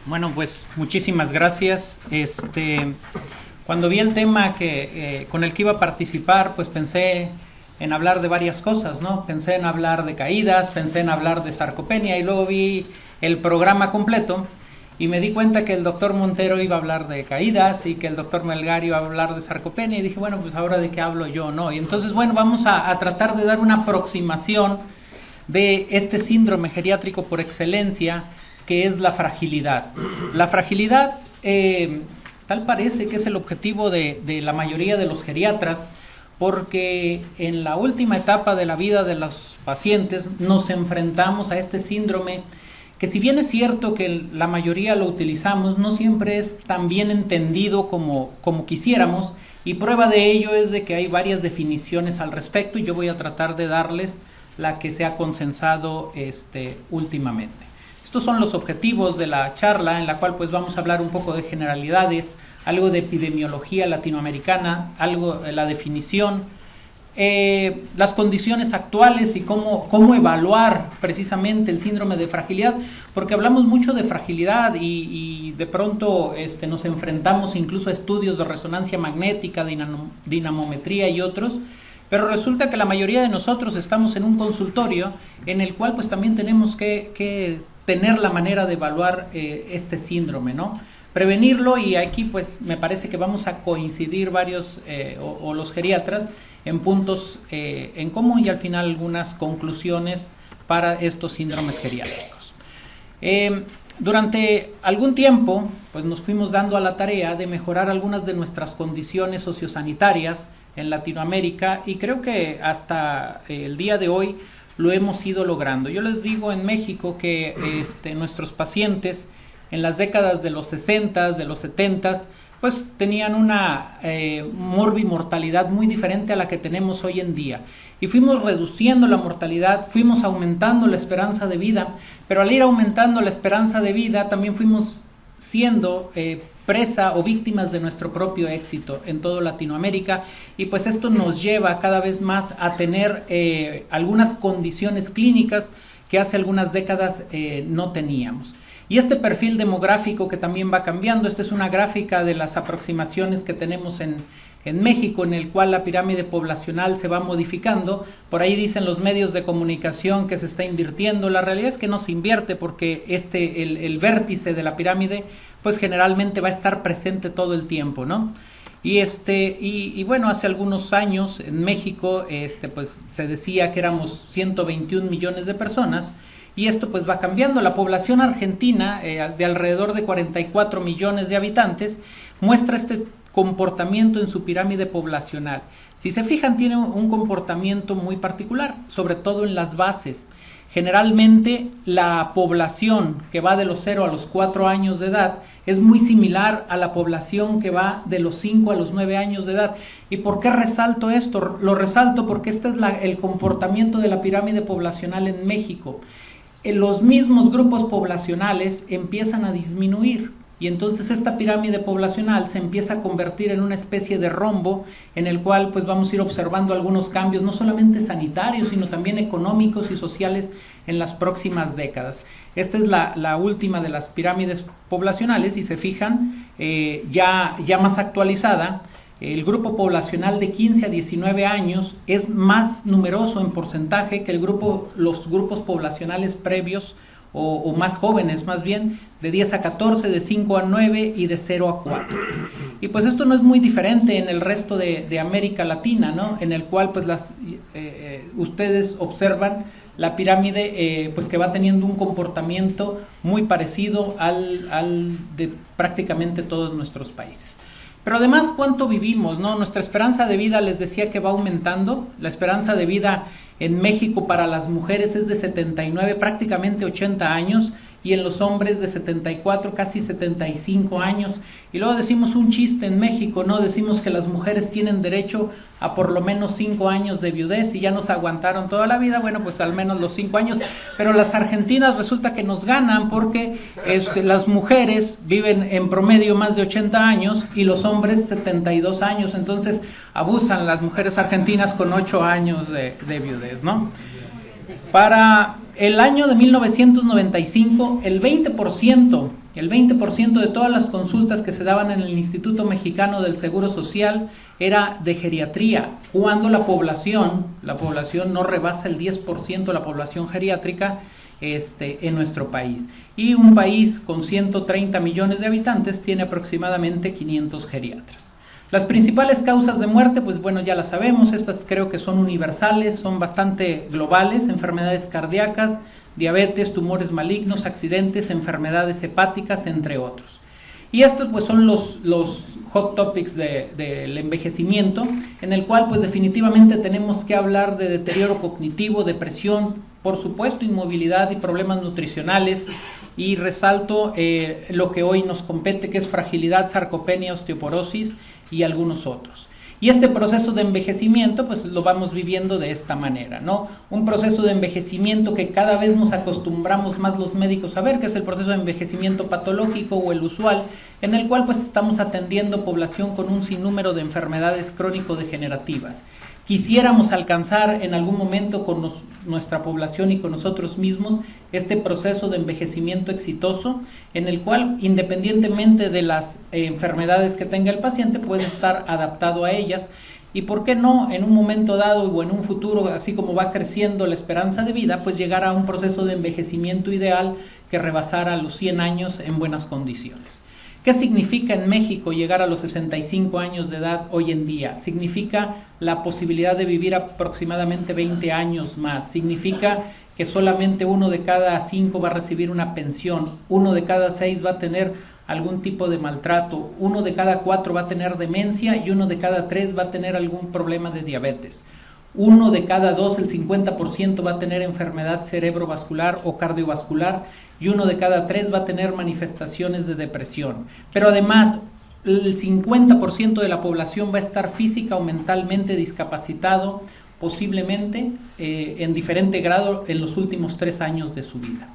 Bueno, pues muchísimas gracias. Cuando vi el tema con el que iba a participar, pues pensé en hablar de varias cosas, ¿no? Pensé en hablar de caídas, pensé en hablar de sarcopenia y luego vi el programa completo y me di cuenta que el doctor Montero iba a hablar de caídas y que el doctor Melgar iba a hablar de sarcopenia y dije, bueno, pues ahora de qué hablo yo, ¿no? Y entonces, bueno, vamos a tratar de dar una aproximación de este síndrome geriátrico por excelencia, que es la fragilidad. La fragilidad tal parece que es el objetivo de la mayoría de los geriatras, porque en la última etapa de la vida de los pacientes nos enfrentamos a este síndrome que, si bien es cierto que la mayoría lo utilizamos, no siempre es tan bien entendido como quisiéramos, y prueba de ello es de que hay varias definiciones al respecto y yo voy a tratar de darles la que se ha consensado últimamente. Estos son los objetivos de la charla, en la cual pues vamos a hablar un poco de generalidades, algo de epidemiología latinoamericana, algo de la definición, las condiciones actuales y cómo evaluar precisamente el síndrome de fragilidad, porque hablamos mucho de fragilidad y de pronto nos enfrentamos incluso a estudios de resonancia magnética, dinamometría y otros, pero resulta que la mayoría de nosotros estamos en un consultorio en el cual pues también tenemos que tener la manera de evaluar este síndrome, ¿no? Prevenirlo, y aquí pues me parece que vamos a coincidir varios o los geriatras en puntos en común y al final algunas conclusiones para estos síndromes geriátricos. Durante algún tiempo pues nos fuimos dando a la tarea de mejorar algunas de nuestras condiciones sociosanitarias en Latinoamérica y creo que hasta el día de hoy lo hemos ido logrando. Yo les digo en México que nuestros pacientes en las décadas de los 60, de los 70, pues tenían una morbimortalidad muy diferente a la que tenemos hoy en día. Y fuimos reduciendo la mortalidad, fuimos aumentando la esperanza de vida, pero al ir aumentando la esperanza de vida también fuimos siendo presa o víctimas de nuestro propio éxito en toda Latinoamérica, y pues esto nos lleva cada vez más a tener algunas condiciones clínicas que hace algunas décadas no teníamos. Y este perfil demográfico que también va cambiando, esta es una gráfica de las aproximaciones que tenemos en México, en el cual la pirámide poblacional se va modificando. Por ahí dicen los medios de comunicación que se está invirtiendo. La realidad es que no se invierte, porque el vértice de la pirámide pues generalmente va a estar presente todo el tiempo, ¿no? Y bueno, hace algunos años en México pues se decía que éramos 121 millones de personas, y esto pues va cambiando. La población argentina, de alrededor de 44 millones de habitantes, muestra este comportamiento en su pirámide poblacional. Si se fijan, tiene un comportamiento muy particular, sobre todo en las bases. Generalmente la población que va de los 0 a los 4 años de edad es muy similar a la población que va de los 5 a los 9 años de edad. ¿Y por qué resalto esto? Lo resalto porque este es el comportamiento de la pirámide poblacional en México. Los mismos grupos poblacionales empiezan a disminuir, y entonces esta pirámide poblacional se empieza a convertir en una especie de rombo en el cual pues vamos a ir observando algunos cambios, no solamente sanitarios, sino también económicos y sociales en las próximas décadas. Esta es la última de las pirámides poblacionales, y se fijan, ya más actualizada. El grupo poblacional de 15 a 19 años es más numeroso en porcentaje que los grupos poblacionales previos o más jóvenes, más bien, de 10 a 14, de 5 a 9 y de 0 a 4. Y pues esto no es muy diferente en el resto de América Latina, ¿no? En el cual pues ustedes observan la pirámide pues que va teniendo un comportamiento muy parecido al de prácticamente todos nuestros países. Pero además, ¿cuánto vivimos, no? Nuestra esperanza de vida, les decía que va aumentando. La esperanza de vida en México para las mujeres es de 79, prácticamente 80 años, y en los hombres de 74, casi 75 años. Y luego decimos un chiste en México, ¿no? Decimos que las mujeres tienen derecho a por lo menos 5 años de viudez y ya nos aguantaron toda la vida. Bueno, pues al menos los 5 años. Pero las argentinas resulta que nos ganan, porque las mujeres viven en promedio más de 80 años y los hombres 72 años. Entonces abusan las mujeres argentinas con 8 años de viudez, ¿no? Para el año de 1995, el 20% de todas las consultas que se daban en el Instituto Mexicano del Seguro Social era de geriatría, cuando la población no rebasa el 10% de la población geriátrica en nuestro país. Y un país con 130 millones de habitantes tiene aproximadamente 500 geriatras. Las principales causas de muerte, pues bueno, ya las sabemos, estas creo que son universales, son bastante globales: enfermedades cardíacas, diabetes, tumores malignos, accidentes, enfermedades hepáticas, entre otros. Y estos pues son los hot topics del envejecimiento, en el cual pues definitivamente tenemos que hablar de deterioro cognitivo, depresión, por supuesto inmovilidad y problemas nutricionales, y resalto lo que hoy nos compete, que es fragilidad, sarcopenia, osteoporosis y algunos otros. Y este proceso de envejecimiento pues lo vamos viviendo de esta manera, ¿no? Un proceso de envejecimiento que cada vez nos acostumbramos más los médicos a ver, que es el proceso de envejecimiento patológico o el usual, en el cual pues estamos atendiendo población con un sinnúmero de enfermedades crónico-degenerativas. Quisiéramos alcanzar en algún momento con nuestra población y con nosotros mismos este proceso de envejecimiento exitoso, en el cual, independientemente de las enfermedades que tenga el paciente, puede estar adaptado a ellas, y por qué no, en un momento dado o en un futuro, así como va creciendo la esperanza de vida, pues llegar a un proceso de envejecimiento ideal que rebasara los 100 años en buenas condiciones. ¿Qué significa en México llegar a los 65 años de edad hoy en día? Significa la posibilidad de vivir aproximadamente 20 años más. Significa que solamente 1 de cada 5 va a recibir una pensión, 1 de cada 6 va a tener algún tipo de maltrato, 1 de cada 4 va a tener demencia y 1 de cada 3 va a tener algún problema de diabetes. 1 de cada 2, el 50%, va a tener enfermedad cerebrovascular o cardiovascular, y 1 de cada 3 va a tener manifestaciones de depresión. Pero además, el 50% de la población va a estar física o mentalmente discapacitado, posiblemente en diferente grado en los últimos 3 años de su vida.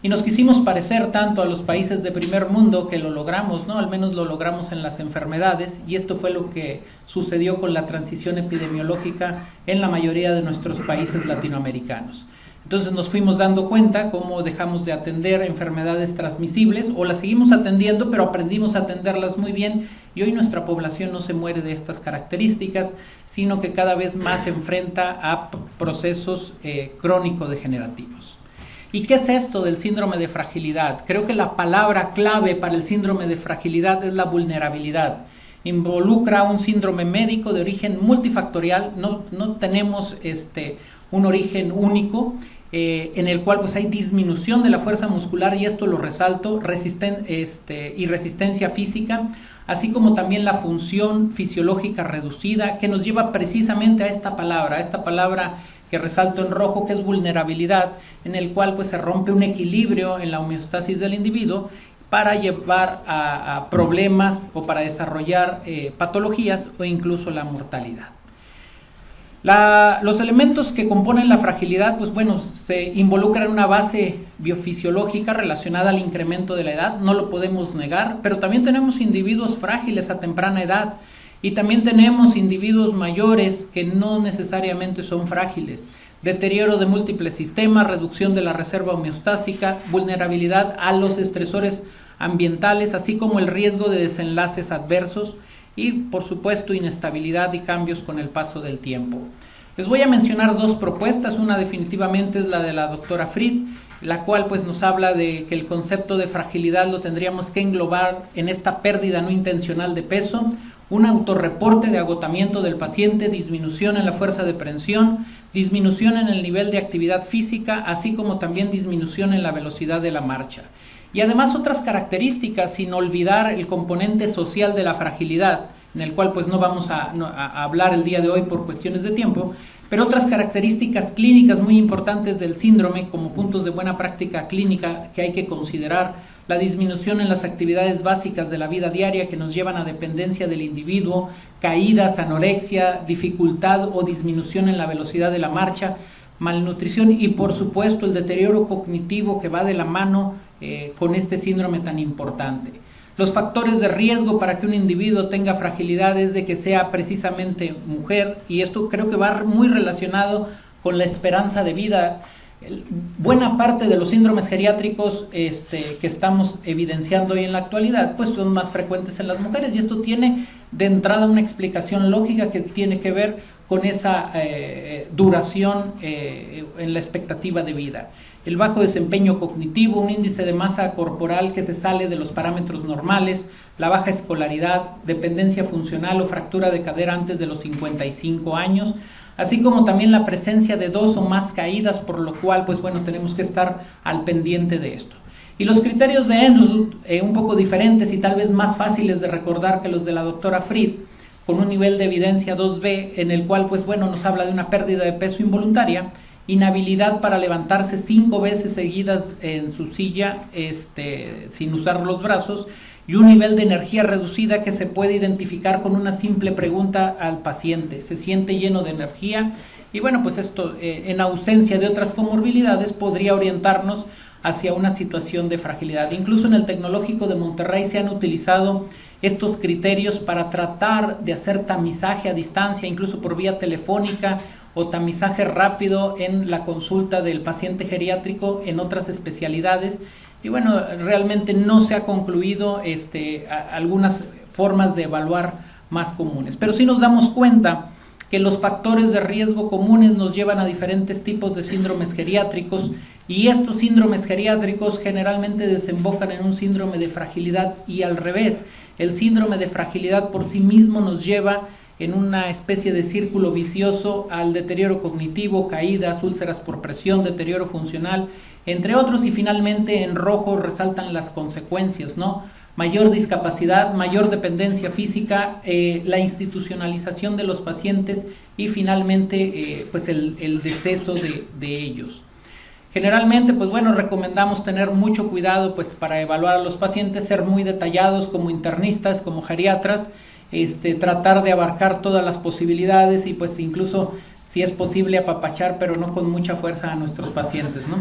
Y nos quisimos parecer tanto a los países de primer mundo que lo logramos, ¿no? Al menos lo logramos en las enfermedades, y esto fue lo que sucedió con la transición epidemiológica en la mayoría de nuestros países latinoamericanos. Entonces nos fuimos dando cuenta cómo dejamos de atender enfermedades transmisibles, o las seguimos atendiendo, pero aprendimos a atenderlas muy bien, y hoy nuestra población no se muere de estas características, sino que cada vez más se enfrenta a procesos crónico-degenerativos. ¿Y qué es esto del síndrome de fragilidad? Creo que la palabra clave para el síndrome de fragilidad es la vulnerabilidad. Involucra un síndrome médico de origen multifactorial, no tenemos un origen único, en el cual pues hay disminución de la fuerza muscular, y esto lo resalto, y resistencia física, así como también la función fisiológica reducida, que nos lleva precisamente a esta palabra que resalto en rojo, que es vulnerabilidad, en el cual pues se rompe un equilibrio en la homeostasis del individuo para llevar a problemas o para desarrollar patologías o incluso la mortalidad. Los elementos que componen la fragilidad, pues bueno, se involucran en una base biofisiológica relacionada al incremento de la edad, no lo podemos negar, pero también tenemos individuos frágiles a temprana edad, y también tenemos individuos mayores que no necesariamente son frágiles. Deterioro de múltiples sistemas, reducción de la reserva homeostásica, vulnerabilidad a los estresores ambientales, así como el riesgo de desenlaces adversos, y por supuesto inestabilidad y cambios con el paso del tiempo. Les voy a mencionar 2 propuestas. Una definitivamente es la de la doctora Fried, la cual pues nos habla de que el concepto de fragilidad lo tendríamos que englobar en esta pérdida no intencional de peso, un autorreporte de agotamiento del paciente, disminución en la fuerza de prensión, disminución en el nivel de actividad física, así como también disminución en la velocidad de la marcha. Y además otras características, sin olvidar el componente social de la fragilidad, en el cual pues no vamos a hablar el día de hoy por cuestiones de tiempo, pero otras características clínicas muy importantes del síndrome como puntos de buena práctica clínica que hay que considerar: la disminución en las actividades básicas de la vida diaria que nos llevan a dependencia del individuo, caídas, anorexia, dificultad o disminución en la velocidad de la marcha, malnutrición y por supuesto el deterioro cognitivo que va de la mano con este síndrome tan importante. Los factores de riesgo para que un individuo tenga fragilidad es de que sea precisamente mujer, y esto creo que va muy relacionado con la esperanza de vida. buena parte de los síndromes geriátricos que estamos evidenciando hoy en la actualidad, pues son más frecuentes en las mujeres, y esto tiene de entrada una explicación lógica que tiene que ver con esa duración en la expectativa de vida. El bajo desempeño cognitivo, un índice de masa corporal que se sale de los parámetros normales, la baja escolaridad, dependencia funcional o fractura de cadera antes de los 55 años, así como también la presencia de 2 o más caídas, por lo cual, pues bueno, tenemos que estar al pendiente de esto. Y los criterios de Enrus, un poco diferentes y tal vez más fáciles de recordar que los de la doctora Fried, con un nivel de evidencia 2B, en el cual, pues bueno, nos habla de una pérdida de peso involuntaria, inhabilidad para levantarse 5 veces seguidas en su silla, sin usar los brazos, y un nivel de energía reducida que se puede identificar con una simple pregunta al paciente. ¿Se siente lleno de energía? Y bueno, pues esto, en ausencia de otras comorbilidades, podría orientarnos hacia una situación de fragilidad. Incluso en el Tecnológico de Monterrey se han utilizado estos criterios para tratar de hacer tamizaje a distancia, incluso por vía telefónica, o tamizaje rápido en la consulta del paciente geriátrico en otras especialidades. Y bueno, realmente no se ha concluido algunas formas de evaluar más comunes, pero sí nos damos cuenta que los factores de riesgo comunes nos llevan a diferentes tipos de síndromes geriátricos, y estos síndromes geriátricos generalmente desembocan en un síndrome de fragilidad, y al revés, el síndrome de fragilidad por sí mismo nos lleva en una especie de círculo vicioso al deterioro cognitivo, caídas, úlceras por presión, deterioro funcional, entre otros, y finalmente en rojo resaltan las consecuencias, ¿no? Mayor discapacidad, mayor dependencia física, la institucionalización de los pacientes y finalmente pues el deceso de ellos. Generalmente, pues bueno, recomendamos tener mucho cuidado pues para evaluar a los pacientes, ser muy detallados como internistas, como geriatras, tratar de abarcar todas las posibilidades y pues incluso si es posible apapachar, pero no con mucha fuerza a nuestros pacientes, ¿no?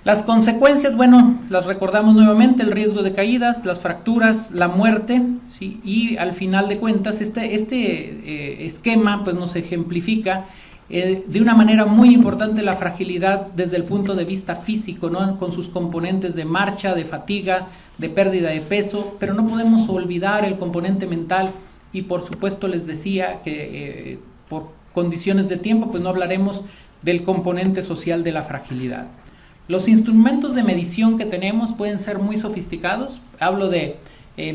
Las consecuencias, bueno, las recordamos nuevamente: el riesgo de caídas, las fracturas, la muerte, ¿sí? Y al final de cuentas este esquema pues nos ejemplifica de una manera muy importante la fragilidad desde el punto de vista físico, ¿no? Con sus componentes de marcha, de fatiga, de pérdida de peso, pero no podemos olvidar el componente mental, y por supuesto les decía que por condiciones de tiempo pues no hablaremos del componente social de la fragilidad. Los instrumentos de medición que tenemos pueden ser muy sofisticados. Hablo de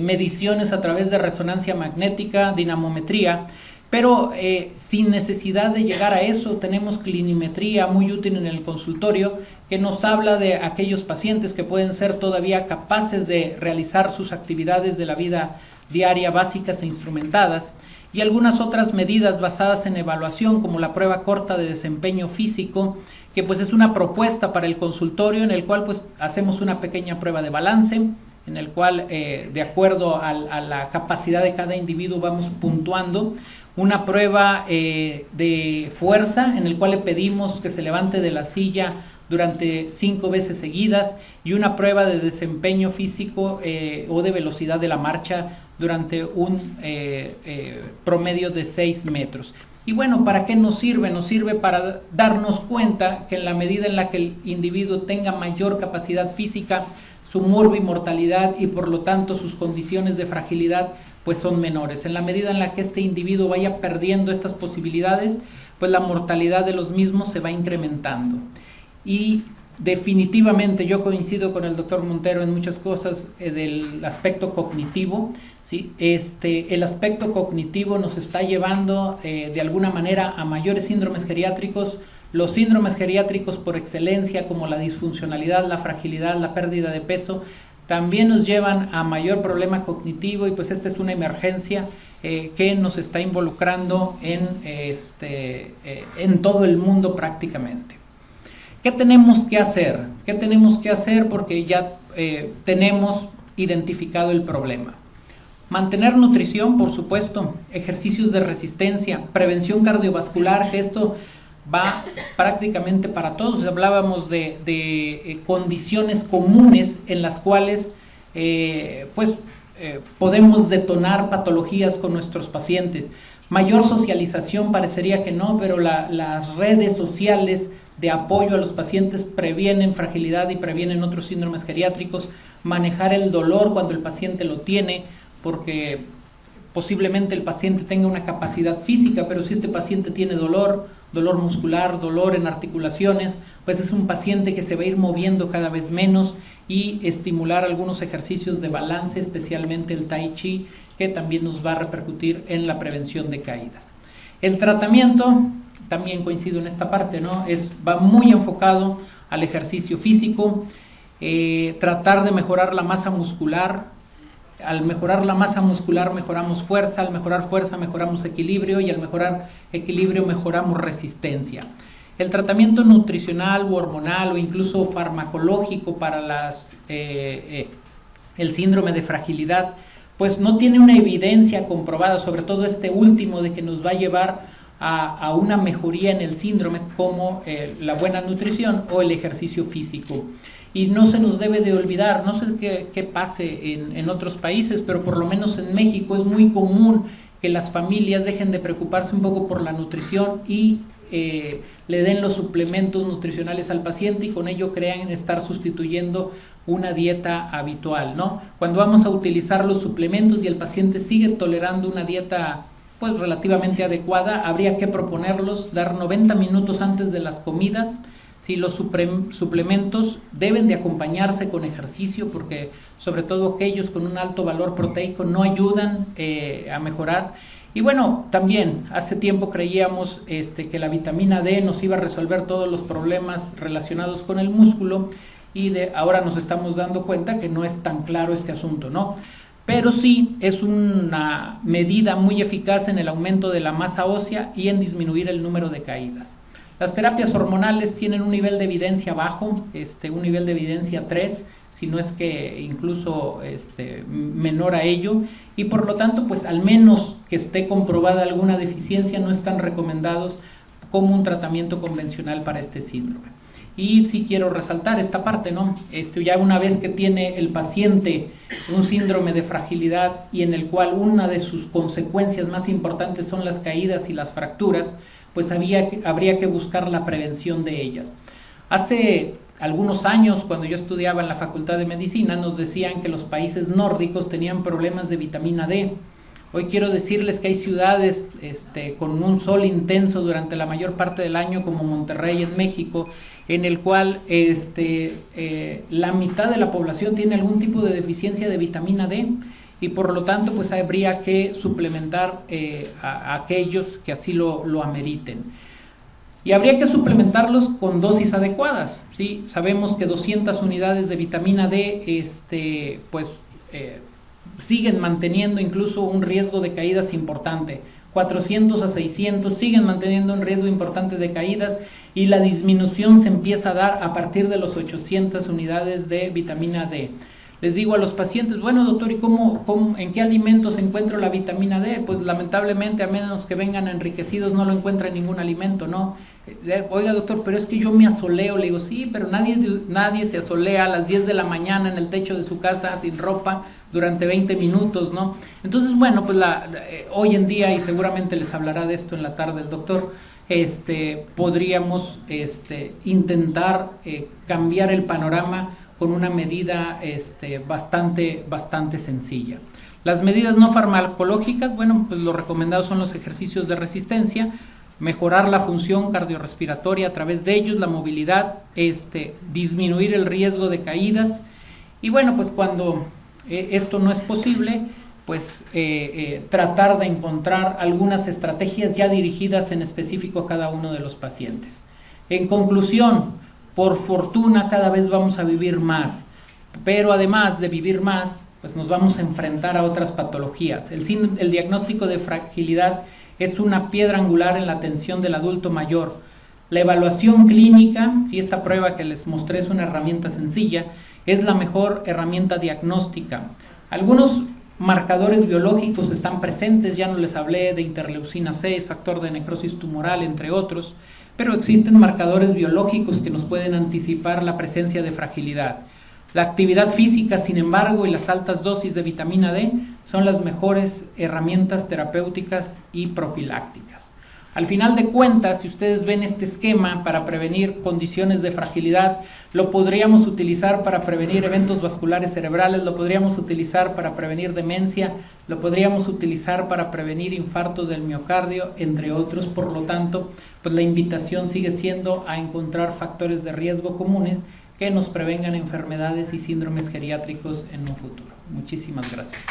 mediciones a través de resonancia magnética, dinamometría, pero sin necesidad de llegar a eso, tenemos clinimetría muy útil en el consultorio, que nos habla de aquellos pacientes que pueden ser todavía capaces de realizar sus actividades de la vida diaria básicas e instrumentadas, y algunas otras medidas basadas en evaluación, como la prueba corta de desempeño físico, que pues es una propuesta para el consultorio en el cual pues hacemos una pequeña prueba de balance, en el cual de acuerdo a la capacidad de cada individuo vamos puntuando, una prueba de fuerza en el cual le pedimos que se levante de la silla durante 5 veces seguidas, y una prueba de desempeño físico o de velocidad de la marcha durante un promedio de 6 metros. Y bueno, ¿para qué nos sirve? Nos sirve para darnos cuenta que en la medida en la que el individuo tenga mayor capacidad física, su morbimortalidad y por lo tanto sus condiciones de fragilidad pues son menores. En la medida en la que este individuo vaya perdiendo estas posibilidades, pues la mortalidad de los mismos se va incrementando. Y definitivamente yo coincido con el doctor Montero en muchas cosas del aspecto cognitivo, ¿sí? El aspecto cognitivo nos está llevando de alguna manera a mayores síndromes geriátricos. Los síndromes geriátricos por excelencia, como la disfuncionalidad, la fragilidad, la pérdida de peso, también nos llevan a mayor problema cognitivo, y pues esta es una emergencia que nos está involucrando en todo el mundo prácticamente. ¿Qué tenemos que hacer? ¿Qué tenemos que hacer? Porque ya tenemos identificado el problema. Mantener nutrición, por supuesto, ejercicios de resistencia, prevención cardiovascular, que esto va prácticamente para todos. Hablábamos de condiciones comunes en las cuales podemos detonar patologías con nuestros pacientes. Mayor socialización, parecería que no, pero las redes sociales de apoyo a los pacientes, previenen fragilidad y previenen otros síndromes geriátricos, manejar el dolor cuando el paciente lo tiene, porque posiblemente el paciente tenga una capacidad física, pero si este paciente tiene dolor muscular, dolor en articulaciones, pues es un paciente que se va a ir moviendo cada vez menos, y estimular algunos ejercicios de balance, especialmente el Tai Chi, que también nos va a repercutir en la prevención de caídas. El tratamiento, también coincido en esta parte, ¿no? Va muy enfocado al ejercicio físico, tratar de mejorar la masa muscular. Al mejorar la masa muscular mejoramos fuerza, al mejorar fuerza mejoramos equilibrio, y al mejorar equilibrio mejoramos resistencia. El tratamiento nutricional o hormonal o incluso farmacológico para el síndrome de fragilidad, pues no tiene una evidencia comprobada, sobre todo este último, de que nos va a llevar a una mejoría en el síndrome, como la buena nutrición o el ejercicio físico. Y no se nos debe de olvidar, no sé qué pase en otros países, pero por lo menos en México es muy común que las familias dejen de preocuparse un poco por la nutrición y le den los suplementos nutricionales al paciente, y con ello crean estar sustituyendo una dieta habitual, ¿no? Cuando vamos a utilizar los suplementos y el paciente sigue tolerando una dieta pues relativamente adecuada, habría que proponerlos, dar 90 minutos antes de las comidas. Sí, los suplementos deben de acompañarse con ejercicio, porque sobre todo aquellos con un alto valor proteico no ayudan a mejorar. Y bueno, también hace tiempo creíamos que la vitamina D nos iba a resolver todos los problemas relacionados con el músculo, y ahora nos estamos dando cuenta que no es tan claro este asunto, ¿no? Pero sí es una medida muy eficaz en el aumento de la masa ósea y en disminuir el número de caídas. Las terapias hormonales tienen un nivel de evidencia bajo, un nivel de evidencia 3, si no es que incluso menor a ello, y por lo tanto, pues al menos que esté comprobada alguna deficiencia, no están recomendados como un tratamiento convencional para este síndrome. Y sí quiero resaltar esta parte, ¿no? Ya una vez que tiene el paciente un síndrome de fragilidad, y en el cual una de sus consecuencias más importantes son las caídas y las fracturas, pues habría que buscar la prevención de ellas. Hace algunos años, cuando yo estudiaba en la Facultad de Medicina, nos decían que los países nórdicos tenían problemas de vitamina D. Hoy quiero decirles que hay ciudades con un sol intenso durante la mayor parte del año, como Monterrey en México, en el cual la mitad de la población tiene algún tipo de deficiencia de vitamina D, y por lo tanto pues habría que suplementar a aquellos que así lo ameriten. Y habría que suplementarlos con dosis adecuadas, ¿sí? Sabemos que 200 unidades de vitamina D siguen manteniendo incluso un riesgo de caídas importante. 400 a 600 siguen manteniendo un riesgo importante de caídas, y la disminución se empieza a dar a partir de los 800 unidades de vitamina D. Les digo a los pacientes, bueno doctor, ¿y en qué alimentos encuentro la vitamina D? Pues lamentablemente, a menos que vengan enriquecidos, no lo encuentra en ningún alimento, ¿no? Oiga doctor, pero es que yo me asoleo. Le digo, sí, pero nadie se asolea a las 10 de la mañana en el techo de su casa sin ropa durante 20 minutos, ¿no? Entonces, bueno, pues hoy en día, y seguramente les hablará de esto en la tarde el doctor, podríamos intentar cambiar el panorama con una medida bastante sencilla. Las medidas no farmacológicas, bueno, pues lo recomendado son los ejercicios de resistencia, mejorar la función cardiorrespiratoria a través de ellos, la movilidad, disminuir el riesgo de caídas, y bueno, pues cuando esto no es posible, pues tratar de encontrar algunas estrategias ya dirigidas en específico a cada uno de los pacientes. En conclusión, por fortuna cada vez vamos a vivir más, pero además de vivir más, pues nos vamos a enfrentar a otras patologías. El diagnóstico de fragilidad es una piedra angular en la atención del adulto mayor. La evaluación clínica, si esta prueba que les mostré es una herramienta sencilla, es la mejor herramienta diagnóstica. Algunos marcadores biológicos están presentes, ya no les hablé de interleucina 6, factor de necrosis tumoral, entre otros, pero existen marcadores biológicos que nos pueden anticipar la presencia de fragilidad. La actividad física, sin embargo, y las altas dosis de vitamina D son las mejores herramientas terapéuticas y profilácticas. Al final de cuentas, si ustedes ven este esquema para prevenir condiciones de fragilidad, lo podríamos utilizar para prevenir eventos vasculares cerebrales, lo podríamos utilizar para prevenir demencia, lo podríamos utilizar para prevenir infartos del miocardio, entre otros. Por lo tanto, pues la invitación sigue siendo a encontrar factores de riesgo comunes que nos prevengan enfermedades y síndromes geriátricos en un futuro. Muchísimas gracias.